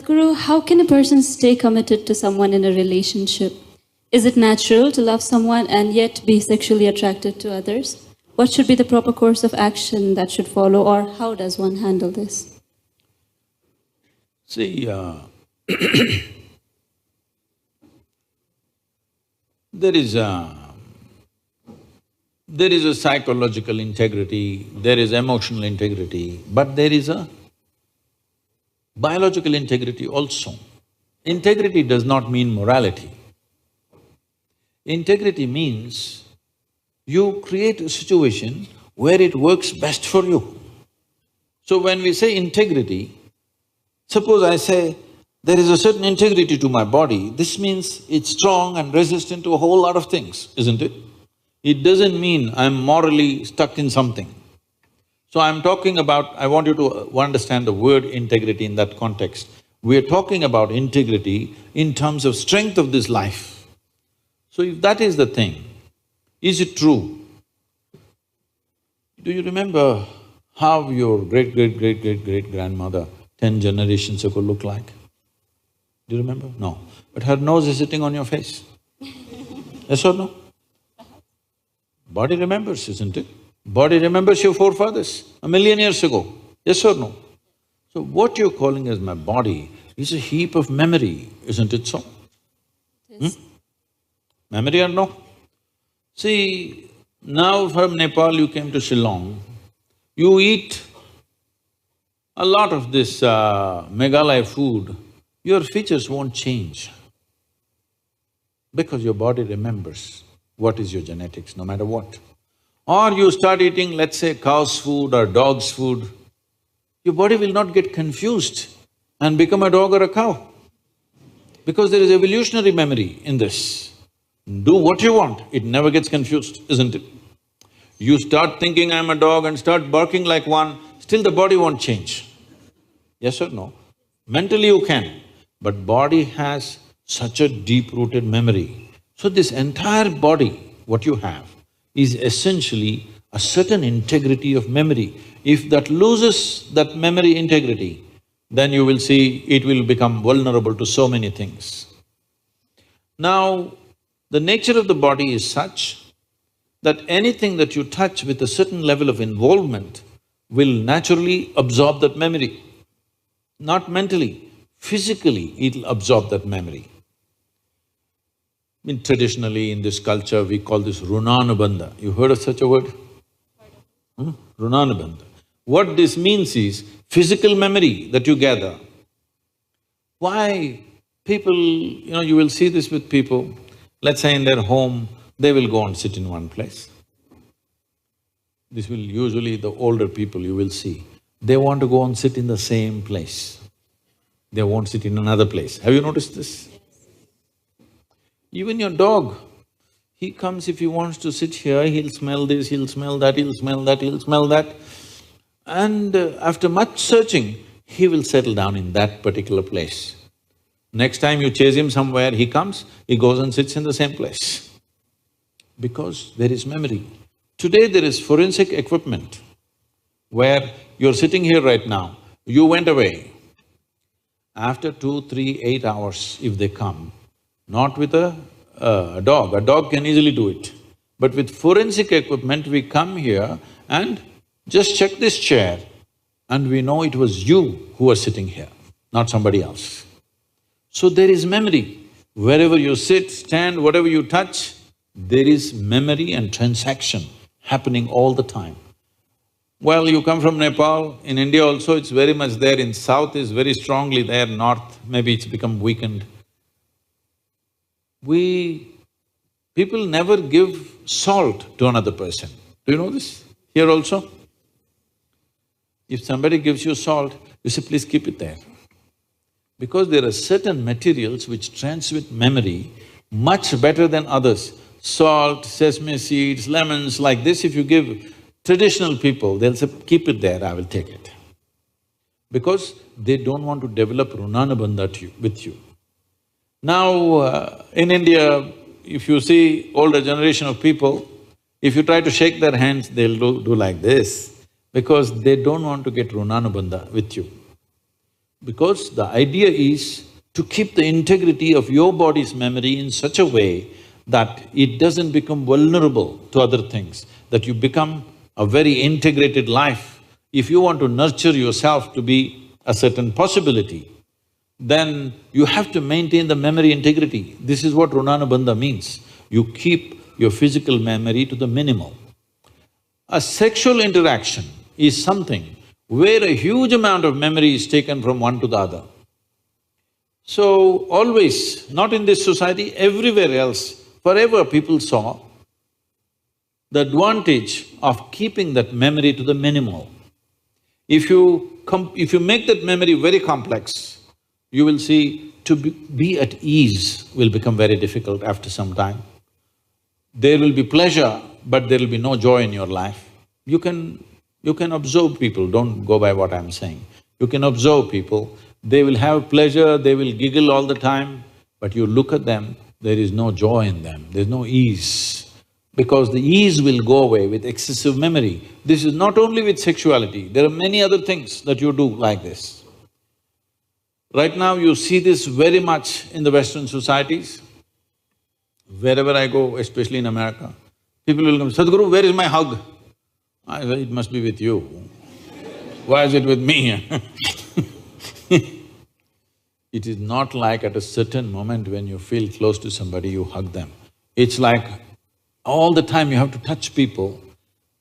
Sadhguru, how can a person stay committed to someone in a relationship? Is it natural to love someone and yet be sexually attracted to others? What should be the proper course of action that should follow, or how does one handle this? See, there is a psychological integrity, there is emotional integrity, but there is a biological integrity also. Integrity does not mean morality. Integrity means you create a situation where it works best for you. So when we say integrity, suppose I say, there is a certain integrity to my body, this means it's strong and resistant to a whole lot of things, isn't it? It doesn't mean I'm morally stuck in something. So I'm talking about… I want you to understand the word integrity in that context. We're talking about integrity in terms of strength of this life. So if that is the thing, is it true? Do you remember how your great-great-great-great-great-grandmother 10 generations ago looked like? Do you remember? No. But her nose is sitting on your face. Yes or no? Body remembers, isn't it? Body remembers your forefathers 1,000,000 years ago. Yes or no? So what you're calling as my body is a heap of memory, isn't it so? Yes. Memory or no? See, now from Nepal you came to Shillong, you eat a lot of this Meghalaya food, your features won't change because your body remembers what is your genetics, no matter what. Or you start eating, let's say, cow's food or dog's food, your body will not get confused and become a dog or a cow because there is evolutionary memory in this. Do what you want, it never gets confused, isn't it? You start thinking I'm a dog and start barking like one, still the body won't change. Yes or no? Mentally you can, but body has such a deep-rooted memory. So this entire body, what you have, is essentially a certain integrity of memory. If that loses that memory integrity, then you will see it will become vulnerable to so many things. Now, the nature of the body is such that anything that you touch with a certain level of involvement will naturally absorb that memory. Not mentally, physically it'll absorb that memory. Traditionally in this culture, we call this runanubandha. You heard of such a word? Runanubandha. What this means is physical memory that you gather. Why people… you will see this with people, let's say in their home, they will go and sit in one place. This will usually the older people you will see, they want to go and sit in the same place. They won't sit in another place. Have you noticed this? Even your dog, he comes, if he wants to sit here, he'll smell this, he'll smell that, he'll smell that, he'll smell that. And after much searching, he will settle down in that particular place. Next time you chase him somewhere, he comes, he goes and sits in the same place. Because there is memory. Today there is forensic equipment where you're sitting here right now, you went away. After 2, 3, 8 hours, if they come, not with a dog can easily do it. But with forensic equipment, we come here and just check this chair and we know it was you who was sitting here, not somebody else. So there is memory. Wherever you sit, stand, whatever you touch, there is memory and transaction happening all the time. Well, you come from Nepal, in India also it's very much there, in south is very strongly there, north maybe it's become weakened. People never give salt to another person. Do you know this? Here also? If somebody gives you salt, you say, please keep it there. Because there are certain materials which transmit memory much better than others. Salt, sesame seeds, lemons, like this, if you give traditional people, they'll say, keep it there, I will take it. Because they don't want to develop runanubandha with you. Now, in India, if you see older generation of people, if you try to shake their hands, they'll do like this, because they don't want to get runanubandha with you. Because the idea is to keep the integrity of your body's memory in such a way that it doesn't become vulnerable to other things, that you become a very integrated life. If you want to nurture yourself to be a certain possibility, then you have to maintain the memory integrity. This is what Runanubandha means. You keep your physical memory to the minimal. A sexual interaction is something where a huge amount of memory is taken from one to the other. So always, not in this society, everywhere else, forever people saw the advantage of keeping that memory to the minimal. If you make that memory very complex, you will see to be at ease will become very difficult after some time. There will be pleasure, but there will be no joy in your life. You can observe people, don't go by what I'm saying. You can observe people, they will have pleasure, they will giggle all the time, but you look at them, there is no joy in them, there's no ease. Because the ease will go away with excessive memory. This is not only with sexuality, there are many other things that you do like this. Right now you see this very much in the Western societies. Wherever I go, especially in America, people will come, Sadhguru, where is my hug? I say, it must be with you. Why is it with me? It is not like at a certain moment when you feel close to somebody, you hug them. It's like all the time you have to touch people,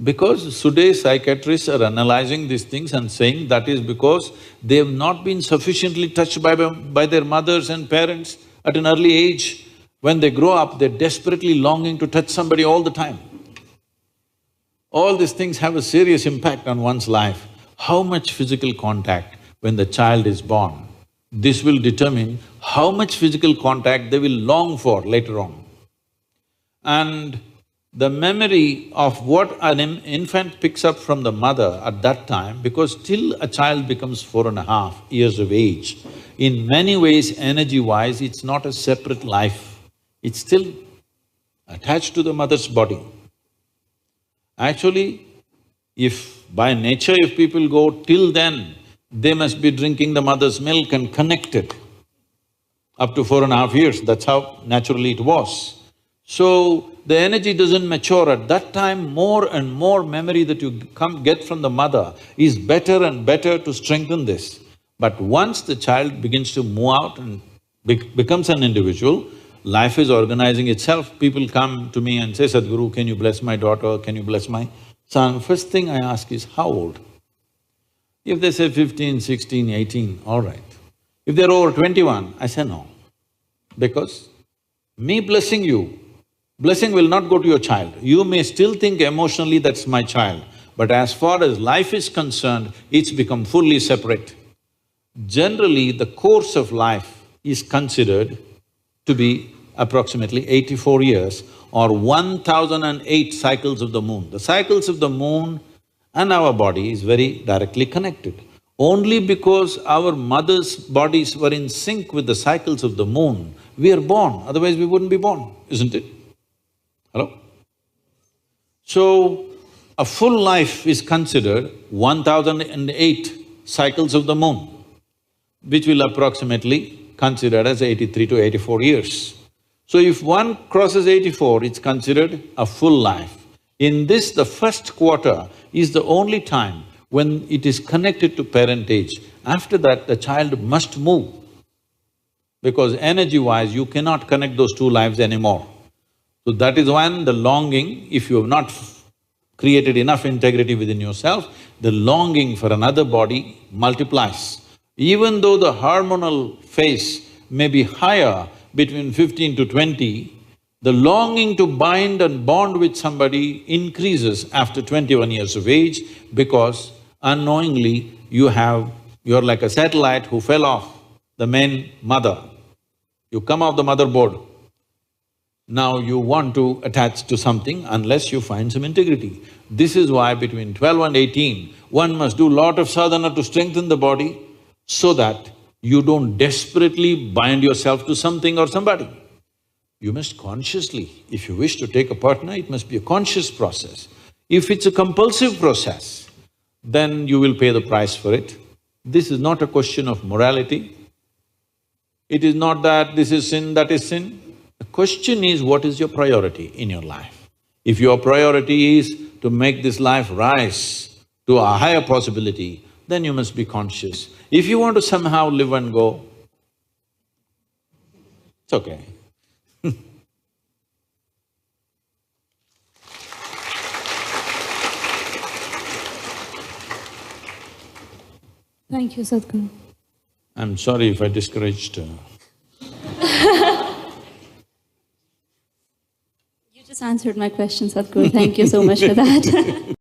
because today's psychiatrists are analyzing these things and saying that is because they have not been sufficiently touched by their mothers and parents at an early age. When they grow up, they're desperately longing to touch somebody all the time. All these things have a serious impact on one's life. How much physical contact when the child is born, this will determine how much physical contact they will long for later on. And the memory of what an infant picks up from the mother at that time, because till a child becomes 4.5 years of age, in many ways, energy-wise, it's not a separate life, it's still attached to the mother's body. Actually, if by nature if people go till then, they must be drinking the mother's milk and connected up to 4.5 years, that's how naturally it was. So, the energy doesn't mature at that time, more and more memory that you get from the mother is better and better to strengthen this. But once the child begins to move out and becomes an individual, life is organizing itself. People come to me and say, Sadhguru, can you bless my daughter, can you bless my son? First thing I ask is, how old? If they say 15, 16, 18, all right. If they're over 21, I say no. Because me blessing you, blessing will not go to your child. You may still think emotionally that's my child, but as far as life is concerned, it's become fully separate. Generally, the course of life is considered to be approximately 84 years or 1008 cycles of the moon. The cycles of the moon and our body is very directly connected. Only because our mother's bodies were in sync with the cycles of the moon, we are born, otherwise we wouldn't be born, isn't it? Hello? So, a full life is considered 1008 cycles of the moon, which will approximately considered as 83 to 84 years. So if one crosses 84, it's considered a full life. In this, the first quarter is the only time when it is connected to parentage. After that, the child must move, because energy-wise, you cannot connect those two lives anymore. So that is when the longing, if you have not created enough integrity within yourself, the longing for another body multiplies. Even though the hormonal phase may be higher between 15 to 20, the longing to bind and bond with somebody increases after 21 years of age, because unknowingly you're like a satellite who fell off the main mother. You come off the motherboard. Now you want to attach to something unless you find some integrity. This is why between 12 and 18, one must do lot of sadhana to strengthen the body so that you don't desperately bind yourself to something or somebody. You must consciously, if you wish to take a partner, it must be a conscious process. If it's a compulsive process, then you will pay the price for it. This is not a question of morality. It is not that this is sin, that is sin. The question is, what is your priority in your life? If your priority is to make this life rise to a higher possibility, then you must be conscious. If you want to somehow live and go, it's okay. Thank you, Sadhguru. I'm sorry if I discouraged You just answered my question, Sadhguru. Thank you so much for that.